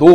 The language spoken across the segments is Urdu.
2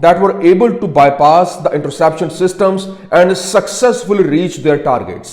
that were able to bypass the interception systems and successfully reach their targets।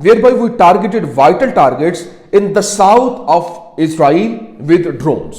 whereby we targeted vital targets in the south of Israel with drones।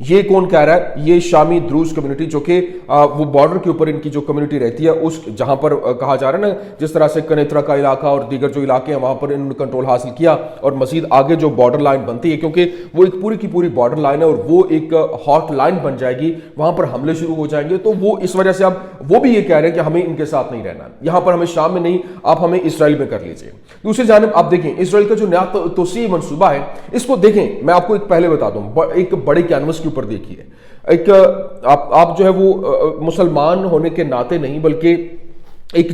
یہ کون کہہ رہا ہے؟ یہ شامی دروز کمیونٹی، جو کہ وہ بارڈر کے اوپر ان کی جو کمیونٹی رہتی ہے، اس جہاں پر کہا جا رہا ہے نا جس طرح سے کنیترا کا علاقہ اور دیگر جو علاقے ہیں وہاں پر انہوں نے کنٹرول حاصل کیا، اور مزید آگے جو بارڈر لائن بنتی ہے، کیونکہ وہ ایک پوری کی پوری بارڈر لائن ہے اور وہ ایک ہاٹ لائن بن جائے گی، وہاں پر حملے شروع ہو جائیں گے، تو وہ اس وجہ سے اب وہ بھی یہ کہہ رہے ہیں کہ ہمیں ان کے ساتھ نہیں رہنا، یہاں پر ہمیں شام میں نہیں، آپ ہمیں اسرائیل میں کر لیجئے۔ دوسری جانب آپ دیکھیں اسرائیل کا جو نیا توسیعی منصوبہ ہے، اس کو دیکھیں، میں آپ کو ایک پہلے بتا دوں، ایک بڑے کینوس کے اوپر دیکھیے، ایک آپ جو ہے وہ مسلمان ہونے کے ناطے نہیں بلکہ ایک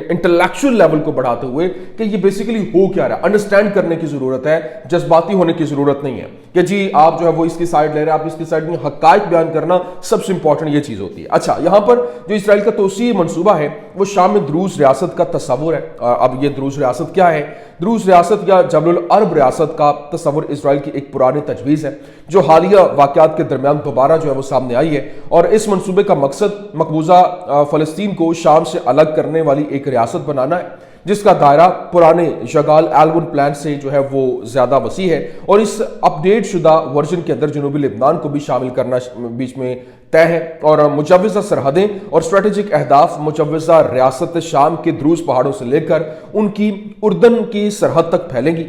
انٹلیکچوئل لیول کو بڑھاتے ہوئے کہ یہ بیسیکلی ہو کیا رہا ہے انڈرسٹینڈ کرنے کی ضرورت ہے، جذباتی ہونے کی ضرورت نہیں ہے کہ جی آپ جو ہے وہ اس کی سائڈ لے رہے ہیں، آپ اس کی سائڈ میں حقائق بیان کرنا سب سے امپورٹنٹ یہ چیز ہوتی ہے۔ اچھا، یہاں پر جو اسرائیل کا توسیعی منصوبہ ہے وہ شام میں دروز ریاست کا تصور ہے۔ اب یہ دروز ریاست کیا ہے؟ دروز ریاست یا جبل العرب ریاست کا تصور اسرائیل کی ایک پرانی تجویز ہے جو حالیہ واقعات کے درمیان دوبارہ جو ہے وہ سامنے آئی ہے، اور اس منصوبے کا مقصد مقبوضہ فلسطین کو شام سے الگ کرنے والی ایک ریاست بنانا ہے جس کا دائرہ پرانے شگال ایلون پلان سے جو ہے وہ زیادہ وسیع ہے، اور اس اپ ڈیٹ شدہ ورژن کے اندر جنوبی لبنان کو بھی شامل کرنا بیچ میں طے ہے، اور مجوزہ سرحدیں اور اسٹریٹجک اہداف مجوزہ ریاست شام کے دروز پہاڑوں سے لے کر ان کی اردن کی سرحد تک پھیلیں گی،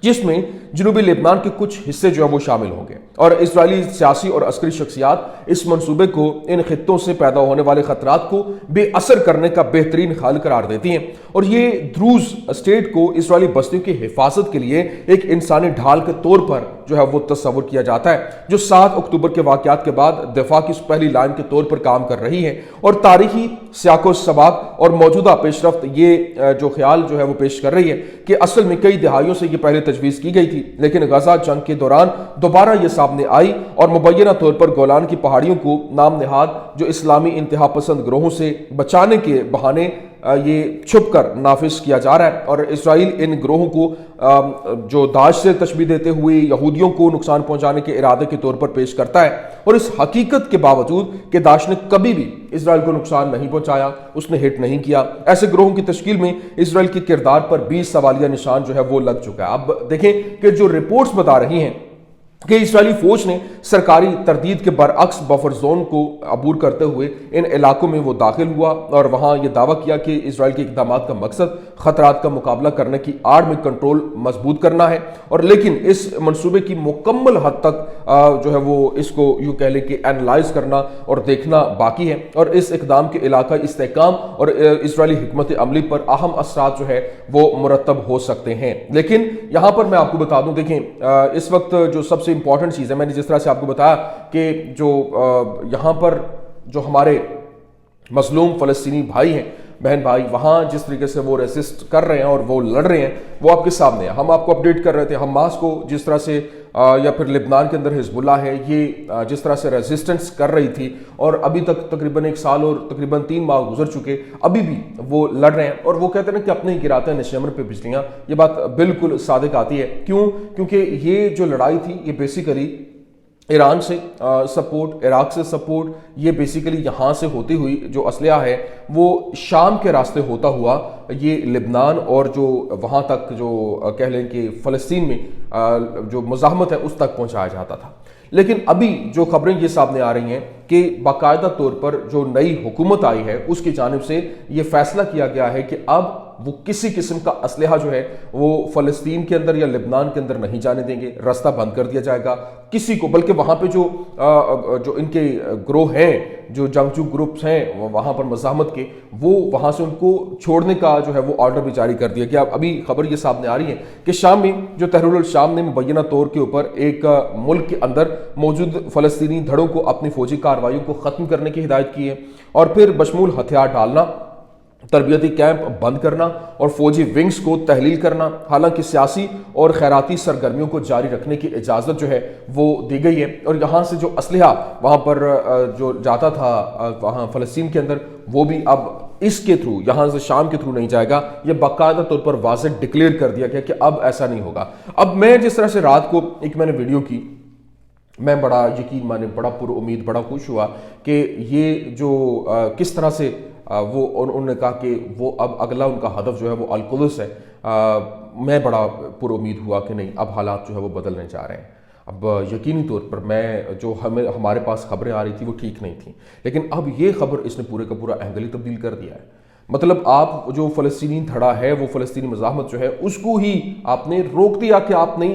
جس میں جنوبی لبنان کے کچھ حصے جو ہے وہ شامل ہوں گے، اور اسرائیلی سیاسی اور عسکری شخصیات اس منصوبے کو ان خطوں سے پیدا ہونے والے خطرات کو بے اثر کرنے کا بہترین حل قرار دیتی ہیں، اور یہ دروز اسٹیٹ کو اسرائیلی بستیوں کی حفاظت کے لیے ایک انسانی ڈھال کے طور پر جو ہے وہ تصور کیا جاتا ہے، جو 7 اکتوبر کے واقعات کے بعد دفاع کی پہلی لائن کے طور پر کام کر رہی ہے، اور تاریخی سیاق و سباق اور موجودہ پیش رفت یہ جو خیال جو ہے وہ پیش کر رہی ہے کہ اصل میں کئی دہائیوں سے یہ پہلے تجویز کی گئی تھی، لیکن غزہ جنگ کے دوران دوبارہ یہ سامنے آئی، اور مبینہ طور پر گولان کی پہاڑیوں کو نام نہاد جو اسلامی انتہا پسند گروہوں سے بچانے کے بہانے یہ چھپ کر نافذ کیا جا رہا ہے، اور اسرائیل ان گروہوں کو جو داعش سے تشبیہ دیتے ہوئے یہودیوں کو نقصان پہنچانے کے ارادے کے طور پر پیش کرتا ہے، اور اس حقیقت کے باوجود کہ داعش نے کبھی بھی اسرائیل کو نقصان نہیں پہنچایا، اس نے ہٹ نہیں کیا، ایسے گروہوں کی تشکیل میں اسرائیل کے کردار پر 20 سوالیہ نشان جو ہے وہ لگ چکا ہے۔ اب دیکھیں کہ جو رپورٹس بتا رہی ہیں کہ اسرائیلی فوج نے سرکاری تردید کے برعکس بفر زون کو عبور کرتے ہوئے ان علاقوں میں وہ داخل ہوا، اور وہاں یہ دعویٰ کیا کہ اسرائیل کے اقدامات کا مقصد خطرات کا مقابلہ کرنے کی آڑ میں کنٹرول مضبوط کرنا ہے، اور لیکن اس منصوبے کی مکمل حد تک جو ہے وہ اس کو یوں کہہ لیں کہ اینالائز کرنا اور دیکھنا باقی ہے، اور اس اقدام کے علاقائی استحکام اور اسرائیلی حکمت عملی پر اہم اثرات جو ہے وہ مرتب ہو سکتے ہیں۔ لیکن یہاں پر میں آپ کو بتا دوں، دیکھیں اس وقت جو سب سے امپورٹنٹ چیز ہے، میں نے جس طرح سے آپ کو بتایا کہ جو یہاں پر جو ہمارے مظلوم فلسطینی بھائی ہیں، بہن بھائی، وہاں جس طریقے سے وہ ریزسٹ کر رہے ہیں اور وہ لڑ رہے ہیں، وہ آپ کے سامنے ہے۔ ہم آپ کو اپڈیٹ کر رہے تھے حماس کو جس طرح سے یا پھر لبنان کے اندر حزب اللہ ہے، یہ جس طرح سے ریزسٹنس کر رہی تھی، اور ابھی تک تقریباً 1 سال اور تقریباً 3 ماہ گزر چکے، ابھی بھی وہ لڑ رہے ہیں، اور وہ کہتے ہیں کہ اپنے ہی گراتے ہیں نشیمن پہ بجلیاں۔ یہ بات بالکل صادق آتی ہے، کیونکہ یہ جو لڑائی تھی یہ بیسیکلی ایران سے سپورٹ، عراق سے سپورٹ، یہ بیسیکلی یہاں سے ہوتی ہوئی جو اسلحہ ہے وہ شام کے راستے ہوتا ہوا یہ لبنان اور جو وہاں تک جو کہہ لیں کہ فلسطین میں جو مزاحمت ہے اس تک پہنچایا جاتا تھا۔ لیکن ابھی جو خبریں یہ سامنے آ رہی ہیں کہ باقاعدہ طور پر جو نئی حکومت آئی ہے اس کی جانب سے یہ فیصلہ کیا گیا ہے کہ اب وہ کسی قسم کا اسلحہ جو ہے وہ فلسطین کے اندر یا لبنان کے اندر نہیں جانے دیں گے، راستہ بند کر دیا جائے گا کسی کو، بلکہ وہاں پہ جو ان کے گروہ ہیں، جو جنگجو گروپس ہیں وہاں پر مزاحمت کے، وہ وہاں سے ان کو چھوڑنے کا جو ہے وہ آرڈر بھی جاری کر دیا گیا۔ ابھی خبر یہ سامنے آ رہی ہے کہ شام میں جو تحریر الشام نے مبینہ طور کے اوپر ایک ملک کے اندر موجود فلسطینی دھڑوں کو اپنی فوجی کارروائیوں کو ختم کرنے کی ہدایت کی ہے، اور پھر بشمول ہتھیار ڈالنا، تربیتی کیمپ بند کرنا اور فوجی ونگز کو تحلیل کرنا، حالانکہ سیاسی اور خیراتی سرگرمیوں کو جاری رکھنے کی اجازت جو ہے وہ دی گئی ہے، اور یہاں سے جو اسلحہ وہاں پر جو جاتا تھا وہاں فلسطین کے اندر وہ بھی اب اس کے تھرو، یہاں سے شام کے تھرو نہیں جائے گا۔ یہ باقاعدہ طور پر واضح ڈکلیئر کر دیا گیا کہ اب ایسا نہیں ہوگا۔ اب میں جس طرح سے رات کو میں نے ویڈیو کی، میں بڑا یقین مانے بڑا پر امید بڑا خوش ہوا کہ یہ جو کس طرح سے وہ انہوں نے کہا کہ وہ اب اگلا ان کا ہدف جو ہے وہ القدس ہے۔ میں بڑا پر امید ہوا کہ نہیں، اب حالات جو ہے وہ بدلنے جا رہے ہیں۔ اب یقینی طور پر جو ہمارے پاس خبریں آ رہی تھی وہ ٹھیک نہیں تھیں، لیکن اب یہ خبر اس نے پورے کا پورا اینگل ہی تبدیل کر دیا ہے۔ مطلب آپ جو فلسطینی دھڑا ہے، وہ فلسطینی مزاحمت جو ہے، اس کو ہی آپ نے روک دیا کہ آپ نہیں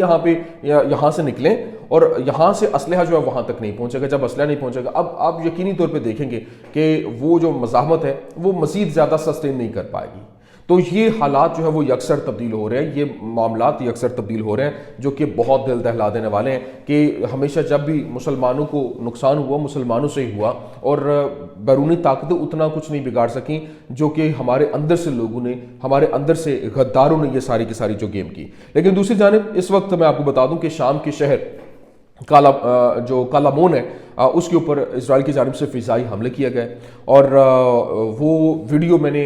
یہاں سے نکلیں، اور یہاں سے اسلحہ جو ہے وہاں تک نہیں پہنچے گا۔ جب اسلحہ نہیں پہنچے گا، اب آپ یقینی طور پہ دیکھیں گے کہ وہ جو مزاحمت ہے وہ مزید زیادہ سسٹین نہیں کر پائے گی۔ تو یہ حالات جو ہے وہ یکسر تبدیل ہو رہے ہیں، یہ معاملات یکسر تبدیل ہو رہے ہیں، جو کہ بہت دل دہلا دینے والے ہیں کہ ہمیشہ جب بھی مسلمانوں کو نقصان ہوا، مسلمانوں سے ہی ہوا، اور بیرونی طاقتیں اتنا کچھ نہیں بگاڑ سکیں جو کہ ہمارے اندر سے لوگوں نے، ہمارے اندر سے غداروں نے یہ ساری کی ساری جو گیم کی۔ لیکن دوسری جانب اس وقت میں آپ کو بتا دوں کہ شام کے شہر جو کالامون ہے، اس کے اوپر اسرائیل کی جانب سے فضائی حملے کیا گئے، اور وہ ویڈیو میں نے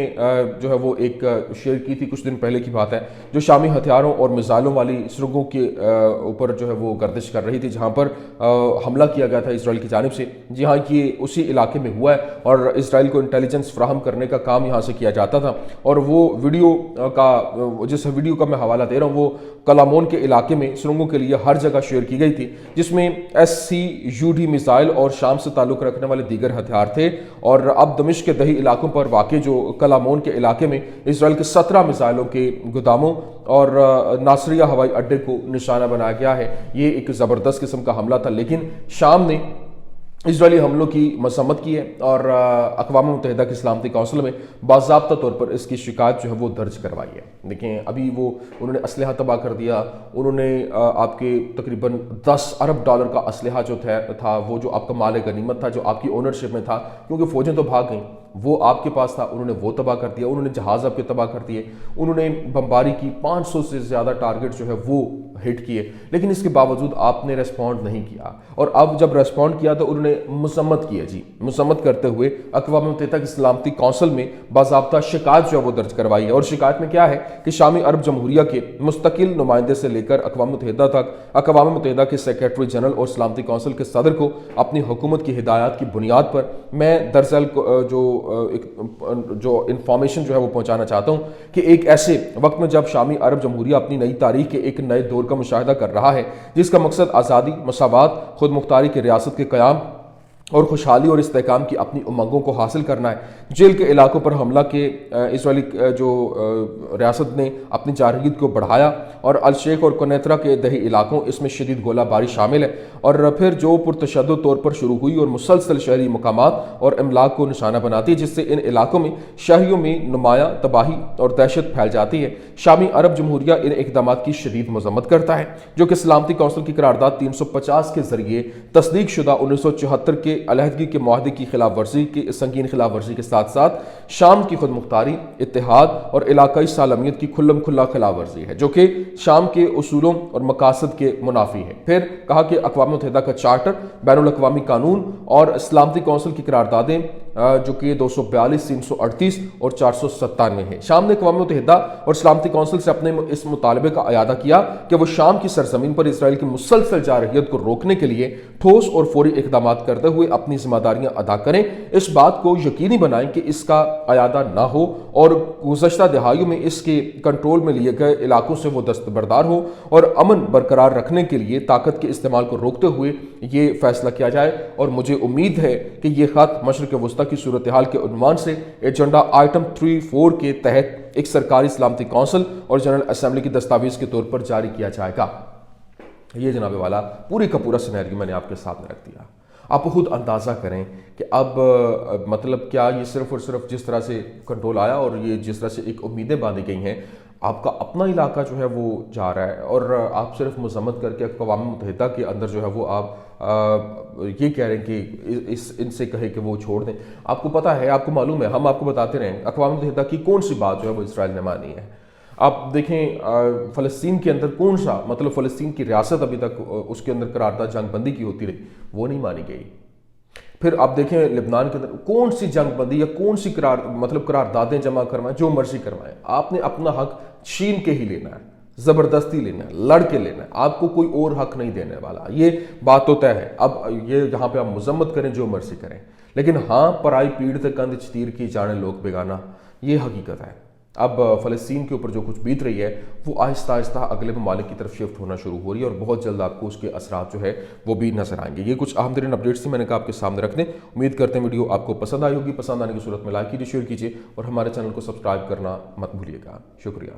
جو ہے وہ ایک شیئر کی تھی، کچھ دن پہلے کی بات ہے، جو شامی ہتھیاروں اور میزائلوں والی سرنگوں کے اوپر جو ہے وہ گردش کر رہی تھی، جہاں پر حملہ کیا گیا تھا اسرائیل کی جانب سے، جہاں یہ اسی علاقے میں ہوا ہے، اور اسرائیل کو انٹیلیجنس فراہم کرنے کا کام یہاں سے کیا جاتا تھا۔ اور وہ جس ویڈیو کا میں حوالہ دے رہا ہوں، وہ کالامون کے علاقے میں سرنگوں کے لیے ہر جگہ شیئر کی گئی تھی، جس میں SCUD میزائل اور شام سے تعلق رکھنے والے دیگر ہتھیار تھے۔ اور اب دمشق کے دیہی علاقوں پر واقع جو کالامون کے علاقے میں اسرائیل کے 17 میزائلوں کے گوداموں اور ناصریہ ہوائی اڈے کو نشانہ بنایا گیا ہے۔ یہ ایک زبردست قسم کا حملہ تھا، لیکن شام نے اسرائیلی حملوں کی مذمت کی ہے، اور اقوام متحدہ کی سلامتی کونسل میں باضابطہ طور پر اس کی شکایت جو ہے وہ درج کروائی ہے۔ دیکھیں، ابھی انہوں نے اسلحہ تباہ کر دیا، انہوں نے آپ کے تقریباً $10 ارب کا اسلحہ جو تھا، وہ جو آپ کا مال غنیمت تھا، جو آپ کی اونرشپ میں تھا، کیونکہ فوجیں تو بھاگ گئیں، وہ آپ کے پاس تھا، انہوں نے وہ تباہ کر دیا، انہوں نے جہاز آپ کے تباہ کر دیے، انہوں نے بمباری کی، 500 سے زیادہ ٹارگٹ جو ہے وہ ہٹ کیے، لیکن اس کے باوجود آپ نے ریسپونڈ نہیں کیا۔ اور اب جب ریسپونڈ کیا تو انہوں نے مذمت کی ہے، مذمت کرتے ہوئے اقوام متحدہ کی سلامتی کونسل میں باضابطہ شکایت جو ہے وہ درج کروائی ہے۔ اور شکایت میں کیا ہے کہ شامی عرب جمہوریہ کے مستقل نمائندے سے لے کر اقوام متحدہ تک، اقوام متحدہ کے سیکریٹری جنرل اور سلامتی کونسل کے صدر کو اپنی حکومت کی ہدایات کی بنیاد پر میں دراصل جو انفارمیشن جو ہے وہ پہنچانا چاہتا ہوں کہ ایک ایسے وقت میں جب شامی عرب جمہوریہ اپنی نئی تاریخ کے ایک نئے دور کا مشاہدہ کر رہا ہے، جس کا مقصد آزادی، مساوات، خود مختاری کی ریاست کے قیام اور خوشحالی اور استحکام کی اپنی امنگوں کو حاصل کرنا ہے، جیل کے علاقوں پر حملہ کے اسرائیلی جو ریاست نے اپنی جارحیت کو بڑھایا، اور الشیخ اور کنیترا کے دیہی علاقوں، اس میں شدید گولہ باری شامل ہے، اور پھر جو پرتشدد طور پر شروع ہوئی اور مسلسل شہری مقامات اور املاک کو نشانہ بناتی ہے، جس سے ان علاقوں میں شہریوں میں نمایاں تباہی اور دہشت پھیل جاتی ہے۔ شامی عرب جمہوریہ ان اقدامات کی شدید مذمت کرتا ہے، جو کہ سلامتی کونسل کی قرارداد 350 کے ذریعے تصدیق شدہ 1974 کے علیحدگی کے معاہدے کی خلاف ورزی کی سنگین خلاف ورزی کے ساتھ ساتھ شام کی خود مختاری، اتحاد اور علاقائی سالمیت کی کھلم کھلا خلاف ورزی ہے، جو کہ شام کے اصولوں اور مقاصد کے منافی ہے۔ پھر کہا کہ اقوام متحدہ کا چارٹر، بین الاقوامی قانون اور سلامتی کونسل کی قراردادیں جو کہ 242، 338 اور 497 ہیں۔ شام نے اقوام متحدہ اور سلامتی کونسل سے اپنے اس مطالبے کا اعادہ کیا کہ وہ شام کی سرزمین پر اسرائیل کی مسلسل جارحیت کو روکنے کے لیے ٹھوس اور فوری اقدامات کرتے ہوئے اپنی ذمہ داریاں ادا کریں، اس بات کو یقینی بنائیں کہ اس کا اعادہ نہ ہو، اور گزشتہ دہائیوں میں اس کے کنٹرول میں لیے گئے علاقوں سے وہ دستبردار ہو، اور امن برقرار رکھنے کے لیے طاقت کے استعمال کو روکتے ہوئے یہ فیصلہ کیا جائے۔ اور مجھے امید ہے کہ یہ خط مشرق وسطیٰ کی صورتحال کے عنوان سے ایجنڈا آئٹم 3-4 کے تحت ایک سرکاری سلامتی کونسل اور جنرل اسمبلی کی دستاویز کے طور پر جاری کیا جائے گا۔ یہ جناب والا پوری کا پورا سینیریو میں نے آپ کے سامنے رکھ دیا۔ آپ خود اندازہ کریں کہ اب مطلب کیا یہ صرف اور صرف جس طرح سے کنٹرول آیا اور یہ جس طرح سے ایک امیدیں باندھی گئی ہیں، آپ کا اپنا علاقہ جو ہے وہ جا رہا ہے، اور آپ صرف مذمت کر کے اقوام متحدہ کے اندر جو ہے وہ آپ یہ کہہ رہے ہیں کہ ان سے کہے کہ وہ چھوڑ دیں۔ آپ کو پتہ ہے، آپ کو معلوم ہے، ہم آپ کو بتاتے رہے ہیں، اقوام متحدہ کی کون سی بات جو ہے وہ اسرائیل نے مانی ہے۔ آپ دیکھیں فلسطین کے اندر کون سا مطلب فلسطین کی ریاست ابھی تک اس کے اندر قرارداد جنگ بندی کی ہوتی رہی، وہ نہیں مانی گئی۔ پھر آپ دیکھیں لبنان کے اندر کون سی جنگ بندی یا کون سی قراردادیں جمع کروائیں، جو مرضی کروائیں، آپ نے اپنا حق چھین کے ہی لینا ہے، زبردستی لینا ہے، لڑ کے لینا ہے، آپ کو کوئی اور حق نہیں دینے والا۔ یہ بات تو طے ہے۔ اب یہ یہاں پہ آپ مذمت کریں، جو مرضی کریں، لیکن ہاں، پرائی پیڑ تے کندھ چتیر کی جانے لوگ بیگانہ، یہ حقیقت ہے۔ اب فلسطین کے اوپر جو کچھ بیت رہی ہے وہ آہستہ آہستہ اگلے ممالک کی طرف شفٹ ہونا شروع ہو رہی ہے، اور بہت جلد آپ کو اس کے اثرات جو ہے وہ بھی نظر آئیں گے۔ یہ کچھ اہم ترین اپڈیٹس تھی، میں نے کہا آپ کے سامنے رکھ دیں۔ امید کرتے ہیں ویڈیو آپ کو پسند آئی ہوگی، پسند آنے کی صورت میں لائک کیجیے، شیئر کیجیے، اور ہمارے چینل کو سبسکرائب کرنا مت بھولیے گا۔ شکریہ۔